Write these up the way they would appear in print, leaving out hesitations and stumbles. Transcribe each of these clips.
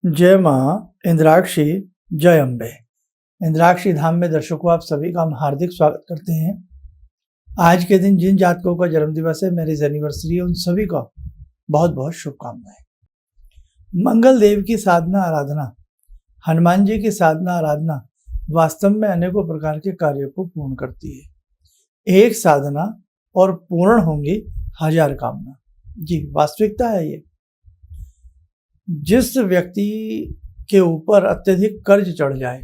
जय माँ इंद्राक्षी, जय अम्बे। इंद्राक्षी धाम में दर्शकों आप सभी का हम हार्दिक स्वागत करते हैं। आज के दिन जिन जातकों का जन्म दिवस है, मैरिज एनिवर्सरी है, उन सभी को बहुत बहुत शुभकामनाएं। मंगल देव की साधना आराधना, हनुमान जी की साधना आराधना वास्तव में अनेकों प्रकार के कार्यों को पूर्ण करती है। एक साधना और पूर्ण होंगी हजार कामना। जी, वास्तविकता है ये। जिस व्यक्ति के ऊपर अत्यधिक कर्ज चढ़ जाए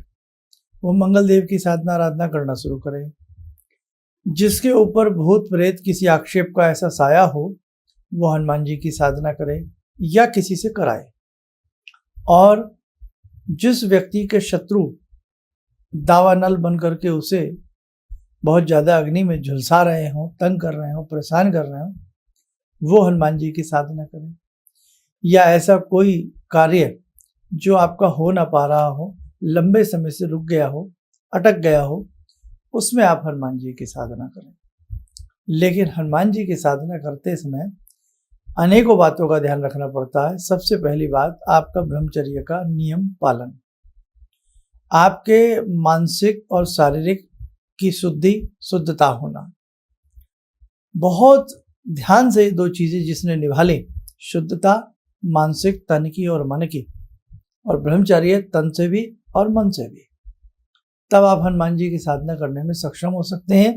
वो मंगल देव की साधना आराधना करना शुरू करे। जिसके ऊपर भूत प्रेत किसी आक्षेप का ऐसा साया हो वो हनुमान जी की साधना करे या किसी से कराए। और जिस व्यक्ति के शत्रु दावानल बन करके उसे बहुत ज़्यादा अग्नि में झुलसा रहे हों, तंग कर रहे हों, परेशान कर रहे हों, वो हनुमान जी की साधना करें। या ऐसा कोई कार्य जो आपका हो ना पा रहा हो, लंबे समय से रुक गया हो, अटक गया हो, उसमें आप हनुमान जी की साधना करें। लेकिन हनुमान जी की साधना करते समय अनेकों बातों का ध्यान रखना पड़ता है। सबसे पहली बात, आपका ब्रह्मचर्य का नियम पालन, आपके मानसिक और शारीरिक की शुद्धता होना। बहुत ध्यान से दो चीजें जिसने निभा ली, शुद्धता मानसिक तन की और मन की, और ब्रह्मचर्य तन से भी और मन से भी, तब आप हनुमान जी की साधना करने में सक्षम हो सकते हैं।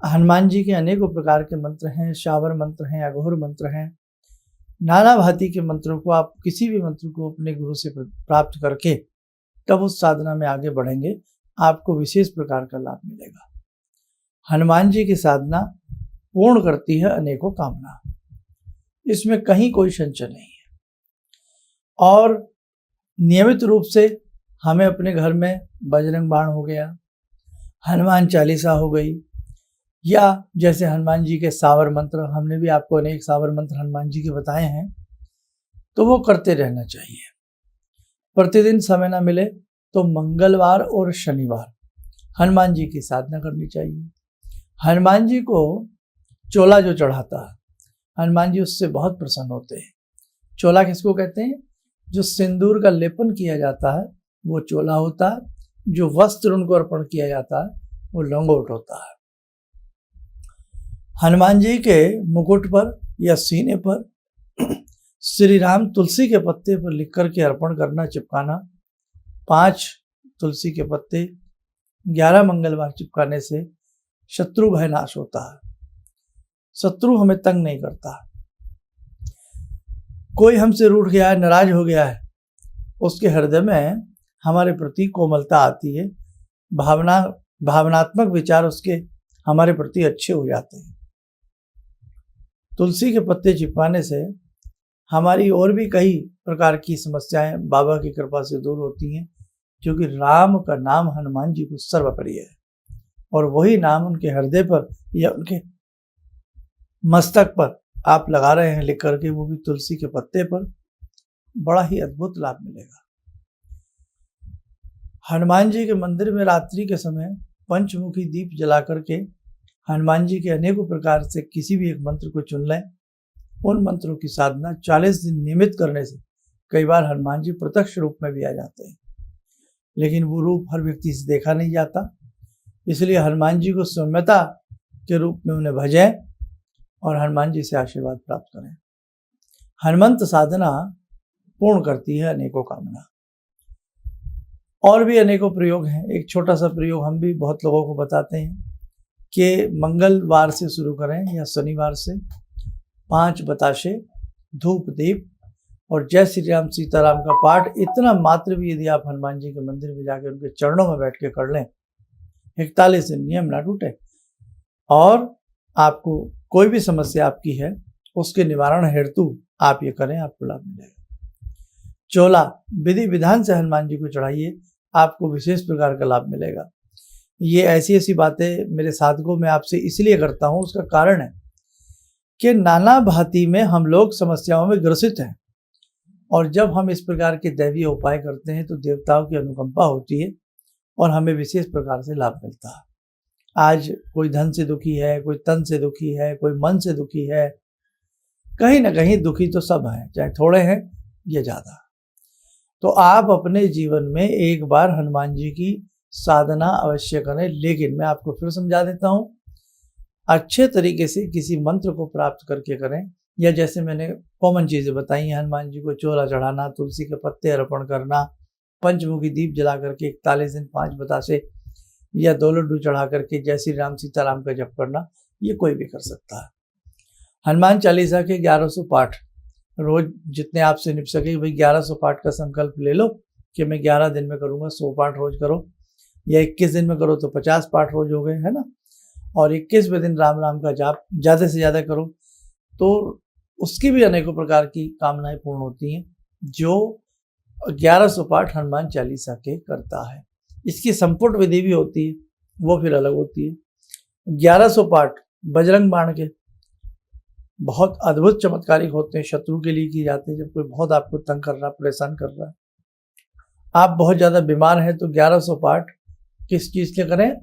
हनुमान जी के अनेकों प्रकार के मंत्र हैं, शावर मंत्र हैं, अघोर मंत्र हैं, नाना भांति के मंत्रों को आप किसी भी मंत्र को अपने गुरु से प्राप्त करके तब उस साधना में आगे बढ़ेंगे, आपको विशेष प्रकार का लाभ मिलेगा। हनुमान जी की साधना पूर्ण करती है अनेकों कामना, इसमें कहीं कोई संशय नहीं है। और नियमित रूप से हमें अपने घर में बजरंग बाण हो गया, हनुमान चालीसा हो गई, या जैसे हनुमान जी के सावर मंत्र, हमने भी आपको अनेक सावर मंत्र हनुमान जी के बताए हैं, तो वो करते रहना चाहिए। प्रतिदिन समय ना मिले तो मंगलवार और शनिवार हनुमान जी की साधना करनी चाहिए। हनुमान जी को चोला जो चढ़ाता है, हनुमान जी उससे बहुत प्रसन्न होते हैं। चोला किसको कहते हैं? जो सिंदूर का लेपन किया जाता है वो चोला होता है। जो वस्त्र उनको अर्पण किया जाता है वो लंगोट होता है। हनुमान जी के मुकुट पर या सीने पर श्री राम तुलसी के पत्ते पर लिख करके अर्पण करना, चिपकाना। 5 तुलसी के पत्ते 11 मंगलवार चिपकाने से शत्रु भय नाश होता है। शत्रु हमें तंग नहीं करता। कोई हमसे रूठ गया है, नाराज हो गया है, उसके हृदय में हमारे प्रति कोमलता आती है, भावनात्मक विचार उसके हमारे प्रति अच्छे हो जाते हैं। तुलसी के पत्ते चिपकाने से हमारी और भी कई प्रकार की समस्याएं बाबा की कृपा से दूर होती हैं, क्योंकि राम का नाम हनुमान जी को सर्वप्रिय है, और वही नाम उनके हृदय पर या उनके मस्तक पर आप लगा रहे हैं लिख करके, वो भी तुलसी के पत्ते पर, बड़ा ही अद्भुत लाभ मिलेगा। हनुमान जी के मंदिर में रात्रि के समय पंचमुखी दीप जला करके हनुमान जी के अनेकों प्रकार से किसी भी एक मंत्र को चुन लें। उन मंत्रों की साधना 40 दिन नियमित करने से कई बार हनुमान जी प्रत्यक्ष रूप में भी आ जाते हैं, लेकिन वो रूप हर व्यक्ति से देखा नहीं जाता। इसलिए हनुमान जी को सौम्यता के रूप में उन्हें भजें और हनुमान जी से आशीर्वाद प्राप्त करें। हनुमंत साधना पूर्ण करती है अनेकों कामना। और भी अनेकों प्रयोग हैं। एक छोटा सा प्रयोग हम भी बहुत लोगों को बताते हैं कि मंगलवार से शुरू करें या शनिवार से 5 बताशे, धूप दीप और जय श्री राम सीताराम का पाठ, इतना मात्र भी यदि आप हनुमान जी के मंदिर में जाकर उनके चरणों में बैठ के कर लें, 41 दिन नियम ना टूटे, और आपको कोई भी समस्या आपकी है उसके निवारण हेतु आप ये करें, आपको लाभ मिलेगा। चोला विधि विधान से हनुमान जी को चढ़ाइए, आपको विशेष प्रकार का लाभ मिलेगा। ये ऐसी बातें मेरे साधकों में आपसे इसलिए करता हूँ, उसका कारण है कि नाना भांति में हम लोग समस्याओं में ग्रसित हैं, और जब हम इस प्रकार के दैवीय उपाय करते हैं तो देवताओं की अनुकंपा होती है और हमें विशेष प्रकार से लाभ मिलता है। आज कोई धन से दुखी है, कोई तन से दुखी है, कोई मन से दुखी है, कहीं ना कहीं दुखी तो सब हैं, चाहे थोड़े हैं या ज़्यादा। तो आप अपने जीवन में एक बार हनुमान जी की साधना अवश्य करें। लेकिन मैं आपको फिर समझा देता हूँ, अच्छे तरीके से किसी मंत्र को प्राप्त करके करें, या जैसे मैंने कॉमन चीज़ें बताई हैं, हनुमान जी को चोला चढ़ाना, तुलसी के पत्ते अर्पण करना, पंचमुखी दीप जला करके 41 दिन 5 बतासे या 2 लड्डू चढ़ा करके जय श्री राम सीताराम का जप करना, ये कोई भी कर सकता है। हनुमान चालीसा के 1100 पाठ रोज जितने आपसे निप सके, भाई 1100 पाठ का संकल्प ले लो कि मैं 11 दिन में करूँगा, 100 पाठ रोज करो, या 21 दिन में करो तो 50 पाठ रोज हो गए, है ना। और 21वें दिन राम नाम का जाप ज़्यादा से ज़्यादा करो, तो उसकी भी अनेकों प्रकार की कामनाएं पूर्ण होती हैं जो 1100 पाठ हनुमान चालीसा के करता है। इसकी संपुट विधि भी होती है, वो फिर अलग होती है। 1100 पाठ बजरंग बाण के बहुत अद्भुत चमत्कारिक होते हैं, शत्रु के लिए किए जाते हैं। जब कोई बहुत आपको तंग कर रहा, परेशान कर रहा है, आप बहुत ज़्यादा बीमार हैं, तो 1100 पाठ किस चीज़ के करें?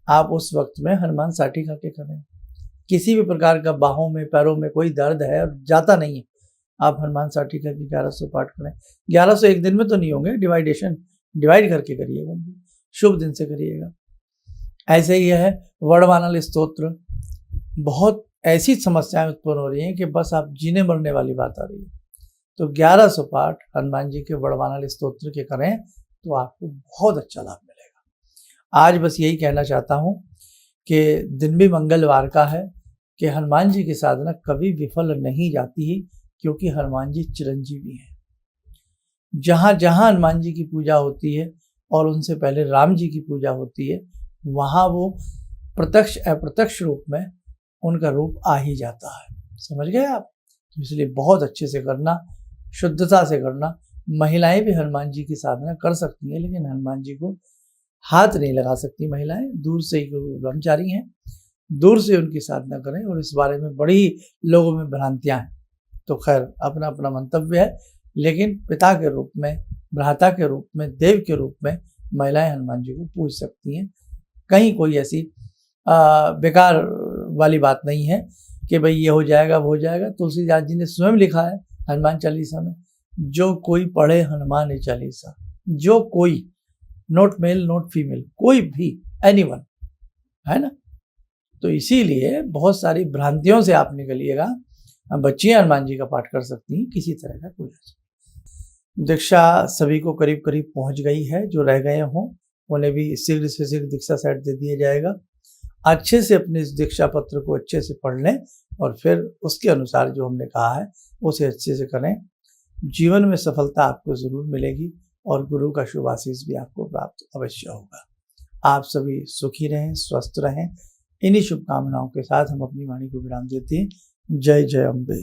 आप उस वक्त में हनुमान साटिका के करें। किसी भी प्रकार का बाहों में, पैरों में कोई दर्द है और जाता नहीं है, आप हनुमान साटिका की 1100 पाठ करें। 1100 एक दिन में तो नहीं होंगे, डिवाइड करके करिएगा, शुभ दिन से करिएगा। ऐसे ही है वड़वानल स्तोत्र। बहुत ऐसी समस्याएं उत्पन्न हो रही हैं कि बस आप जीने मरने वाली बात आ रही है, तो 1100 पाठ हनुमान जी के वड़वानल स्तोत्र के करें तो आपको बहुत अच्छा लाभ मिलेगा। आज बस यही कहना चाहता हूँ कि दिन भी मंगलवार का है कि हनुमान जी की साधना कभी विफल नहीं जाती है, क्योंकि हनुमान जी चिरंजीवी हैं। जहाँ जहाँ हनुमान जी की पूजा होती है और उनसे पहले राम जी की पूजा होती है, वहाँ वो प्रत्यक्ष अप्रत्यक्ष रूप में उनका रूप आ ही जाता है। समझ गए आप? इसलिए बहुत अच्छे से करना, शुद्धता से करना। महिलाएं भी हनुमान जी की साधना कर सकती हैं, लेकिन हनुमान जी को हाथ नहीं लगा सकती महिलाएं, दूर से ही ब्रह्मचारी हैं, दूर से उनकी साधना करें। और इस बारे में बड़ी लोगों में भ्रांतियां हैं, तो खैर अपना अपना मंतव्य है, लेकिन पिता के रूप में, भ्राता के रूप में, देव के रूप में महिलाएं हनुमान जी को पूज सकती हैं। कहीं कोई ऐसी बेकार वाली बात नहीं है कि भाई ये हो जाएगा वो हो जाएगा। तुलसीदास जी ने स्वयं लिखा है हनुमान चालीसा में, जो कोई पढ़े हनुमान चालीसा, जो कोई, नॉट मेल नॉट फीमेल, कोई भी, एनीवन, है ना। तो इसीलिए बहुत सारी भ्रांतियों से आप निकलिएगा। बच्चियां हनुमान जी का पाठ कर सकती हैं, किसी तरह का कोई दीक्षा सभी को करीब करीब पहुंच गई है। जो रह गए हों उन्हें भी शीघ्र से शीघ्र दीक्षा सेट दे दिया जाएगा। अच्छे से अपने इस दीक्षा पत्र को अच्छे से पढ़ लें और फिर उसके अनुसार जो हमने कहा है उसे अच्छे से करें। जीवन में सफलता आपको जरूर मिलेगी और गुरु का शुभ आशीष भी आपको प्राप्त अवश्य होगा। आप सभी सुखी रहें, स्वस्थ रहें। इन्हीं शुभकामनाओं के साथ हम अपनी वाणी को विराम देते हैं। जय जय अम्बे।